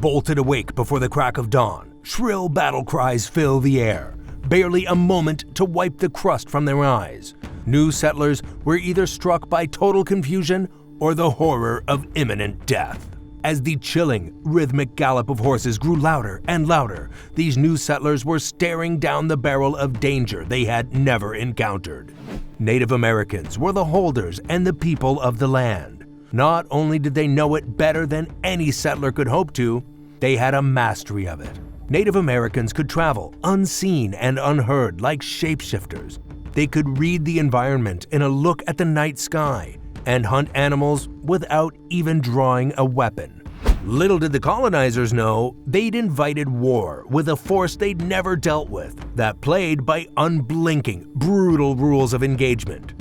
bolted awake before the crack of dawn. Shrill battle cries fill the air. Barely a moment to wipe the crust from their eyes. New settlers were either struck by total confusion or the horror of imminent death. As the chilling, rhythmic gallop of horses grew louder and louder, these new settlers were staring down the barrel of danger they had never encountered. Native Americans were the holders and the people of the land. Not only did they know it better than any settler could hope to, they had a mastery of it. Native Americans could travel unseen and unheard like shapeshifters. They could read the environment in a look at the night sky and hunt animals without even drawing a weapon. Little did the colonizers know, they'd invited war with a force they'd never dealt with that played by unblinking, brutal rules of engagement.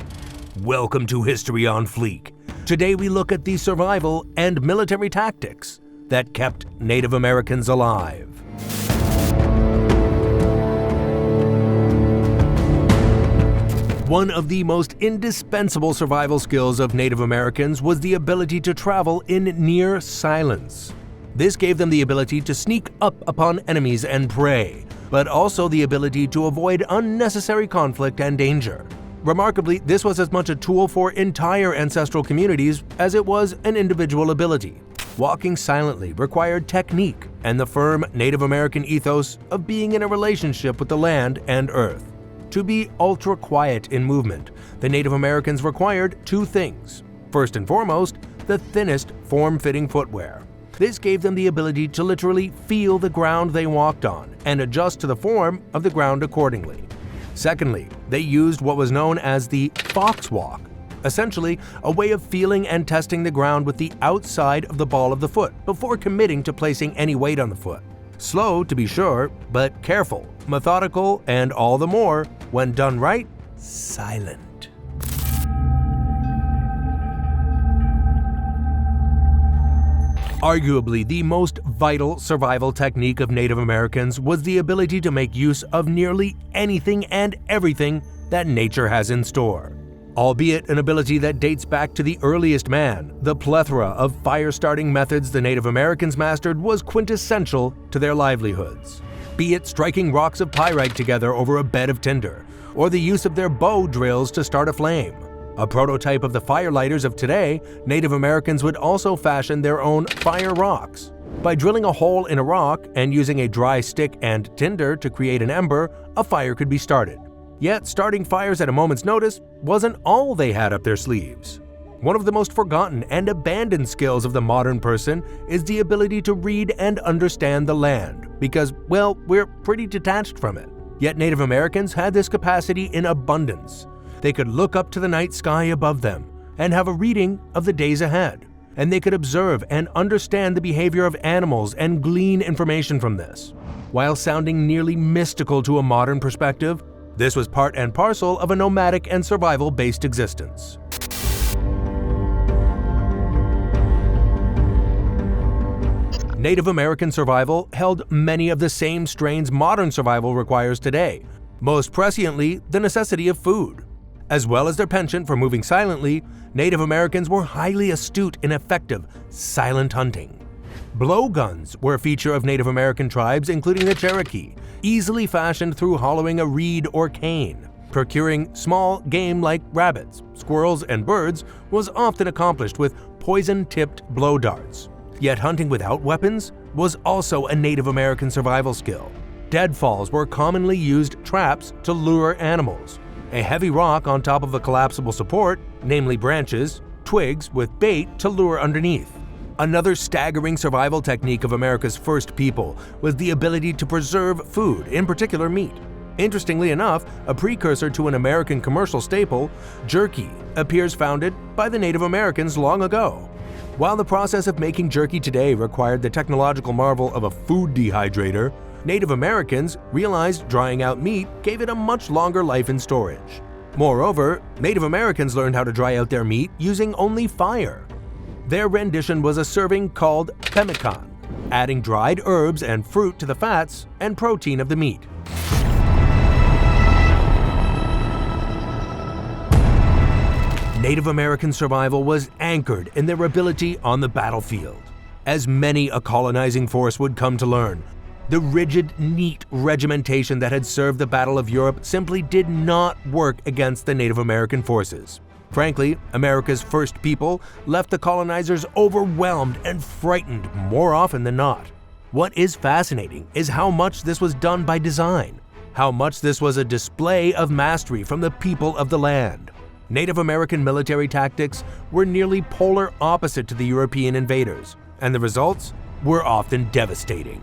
Welcome to History on Fleek. Today we look at the survival and military tactics that kept Native Americans alive. One of the most indispensable survival skills of Native Americans was the ability to travel in near silence. This gave them the ability to sneak up upon enemies and prey, but also the ability to avoid unnecessary conflict and danger. Remarkably, this was as much a tool for entire ancestral communities as it was an individual ability. Walking silently required technique and the firm Native American ethos of being in a relationship with the land and earth. To be ultra-quiet in movement, the Native Americans required two things. First and foremost, the thinnest form-fitting footwear. This gave them the ability to literally feel the ground they walked on and adjust to the form of the ground accordingly. Secondly, they used what was known as the fox walk, essentially a way of feeling and testing the ground with the outside of the ball of the foot before committing to placing any weight on the foot. Slow, to be sure, but careful, methodical, and all the more, when done right, silent. Arguably, the most vital survival technique of Native Americans was the ability to make use of nearly anything and everything that nature has in store. Albeit an ability that dates back to the earliest man, the plethora of fire-starting methods the Native Americans mastered was quintessential to their livelihoods. Be it striking rocks of pyrite together over a bed of tinder, or the use of their bow drills to start a flame. A prototype of the firelighters of today, Native Americans would also fashion their own fire rocks. By drilling a hole in a rock and using a dry stick and tinder to create an ember, a fire could be started. Yet starting fires at a moment's notice wasn't all they had up their sleeves. One of the most forgotten and abandoned skills of the modern person is the ability to read and understand the land, because, well, we're pretty detached from it. Yet Native Americans had this capacity in abundance. They could look up to the night sky above them and have a reading of the days ahead, and they could observe and understand the behavior of animals and glean information from this. While sounding nearly mystical to a modern perspective, this was part and parcel of a nomadic and survival-based existence. Native American survival held many of the same strains modern survival requires today, most presciently the necessity of food. As well as their penchant for moving silently, Native Americans were highly astute in effective, silent hunting. Blowguns were a feature of Native American tribes, including the Cherokee, easily fashioned through hollowing a reed or cane. Procuring small game like rabbits, squirrels, and birds was often accomplished with poison-tipped blow darts. Yet hunting without weapons was also a Native American survival skill. Deadfalls were commonly used traps to lure animals. A heavy rock on top of a collapsible support, namely branches, twigs with bait to lure underneath. Another staggering survival technique of America's first people was the ability to preserve food, in particular meat. Interestingly enough, a precursor to an American commercial staple, jerky, appears founded by the Native Americans long ago. While the process of making jerky today required the technological marvel of a food dehydrator, Native Americans realized drying out meat gave it a much longer life in storage. Moreover, Native Americans learned how to dry out their meat using only fire. Their rendition was a serving called pemmican, adding dried herbs and fruit to the fats and protein of the meat. Native American survival was anchored in their ability on the battlefield. As many a colonizing force would come to learn, the rigid, neat regimentation that had served the Battle of Europe simply did not work against the Native American forces. Frankly, America's first people left the colonizers overwhelmed and frightened more often than not. What is fascinating is how much this was done by design, how much this was a display of mastery from the people of the land. Native American military tactics were nearly polar opposite to the European invaders, and the results were often devastating.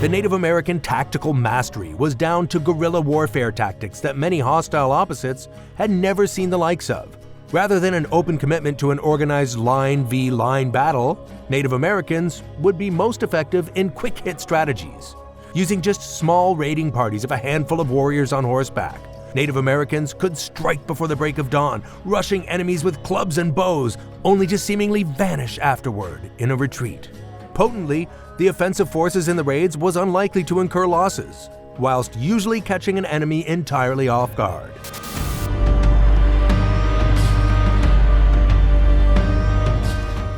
The Native American tactical mastery was down to guerrilla warfare tactics that many hostile opposites had never seen the likes of. Rather than an open commitment to an organized line v. line battle, Native Americans would be most effective in quick-hit strategies. Using just small raiding parties of a handful of warriors on horseback, Native Americans could strike before the break of dawn, rushing enemies with clubs and bows, only to seemingly vanish afterward in a retreat. Potently, the offensive forces in the raids was unlikely to incur losses, whilst usually catching an enemy entirely off guard.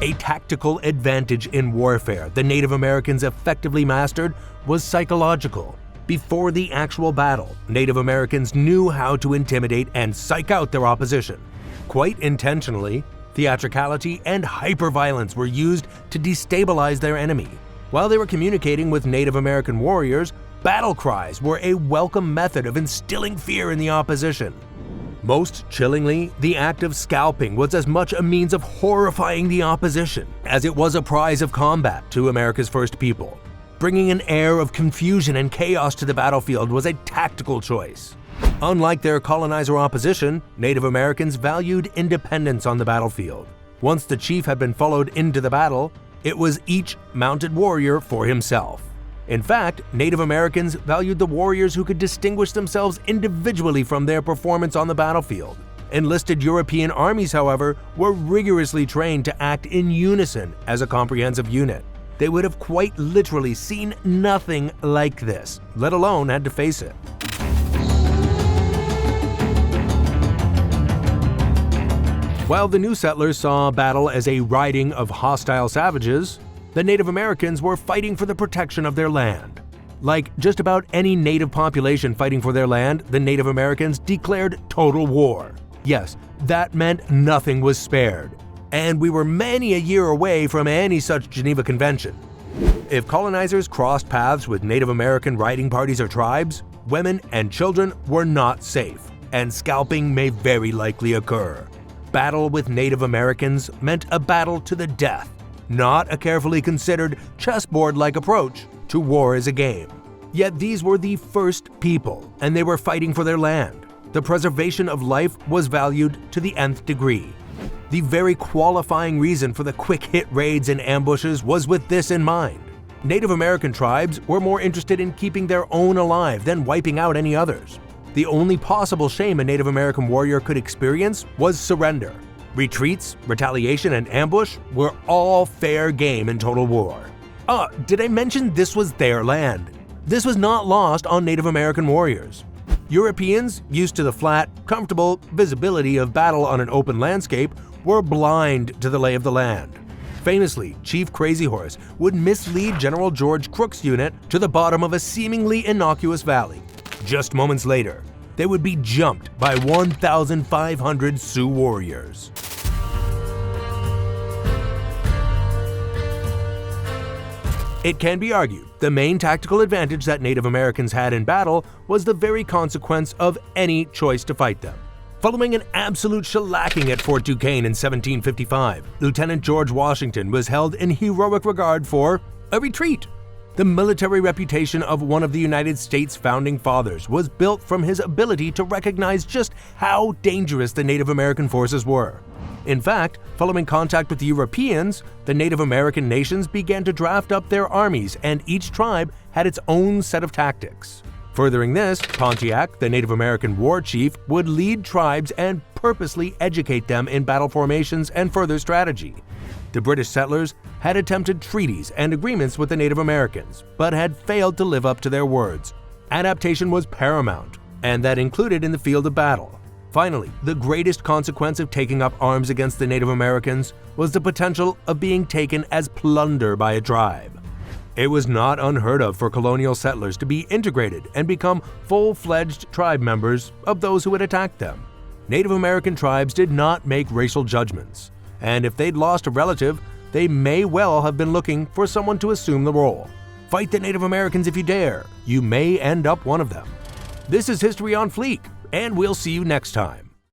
A tactical advantage in warfare the Native Americans effectively mastered was psychological. Before the actual battle, Native Americans knew how to intimidate and psych out their opposition. Quite intentionally, theatricality and hyperviolence were used to destabilize their enemy. While they were communicating with Native American warriors, battle cries were a welcome method of instilling fear in the opposition. Most chillingly, the act of scalping was as much a means of horrifying the opposition as it was a prize of combat to America's first people. Bringing an air of confusion and chaos to the battlefield was a tactical choice. Unlike their colonizer opposition, Native Americans valued independence on the battlefield. Once the chief had been followed into the battle, it was each mounted warrior for himself. In fact, Native Americans valued the warriors who could distinguish themselves individually from their performance on the battlefield. Enlisted European armies, however, were rigorously trained to act in unison as a comprehensive unit. They would have quite literally seen nothing like this, let alone had to face it. While the new settlers saw battle as a riding of hostile savages, the Native Americans were fighting for the protection of their land. Like just about any native population fighting for their land, the Native Americans declared total war. Yes, that meant nothing was spared, and we were many a year away from any such Geneva Convention. If colonizers crossed paths with Native American riding parties or tribes, women and children were not safe, and scalping may very likely occur. Battle with Native Americans meant a battle to the death, not a carefully considered chessboard-like approach to war as a game. Yet these were the first people, and they were fighting for their land. The preservation of life was valued to the nth degree. The very qualifying reason for the quick-hit raids and ambushes was with this in mind. Native American tribes were more interested in keeping their own alive than wiping out any others. The only possible shame a Native American warrior could experience was surrender. Retreats, retaliation, and ambush were all fair game in total war. Did I mention this was their land? This was not lost on Native American warriors. Europeans, used to the flat, comfortable visibility of battle on an open landscape, were blind to the lay of the land. Famously, Chief Crazy Horse would mislead General George Crook's unit to the bottom of a seemingly innocuous valley. Just moments later, they would be jumped by 1,500 Sioux warriors. It can be argued the main tactical advantage that Native Americans had in battle was the very consequence of any choice to fight them. Following an absolute shellacking at Fort Duquesne in 1755, Lieutenant George Washington was held in heroic regard for a retreat. The military reputation of one of the United States' founding fathers was built from his ability to recognize just how dangerous the Native American forces were. In fact, following contact with the Europeans, the Native American nations began to draft up their armies, and each tribe had its own set of tactics. Furthering this, Pontiac, the Native American war chief, would lead tribes and purposely educate them in battle formations and further strategy. The British settlers had attempted treaties and agreements with the Native Americans, but had failed to live up to their words. Adaptation was paramount, and that included in the field of battle. Finally, the greatest consequence of taking up arms against the Native Americans was the potential of being taken as plunder by a tribe. It was not unheard of for colonial settlers to be integrated and become full-fledged tribe members of those who had attacked them. Native American tribes did not make racial judgments, and if they'd lost a relative, they may well have been looking for someone to assume the role. Fight the Native Americans if you dare. You may end up one of them. This is History on Fleek, and we'll see you next time.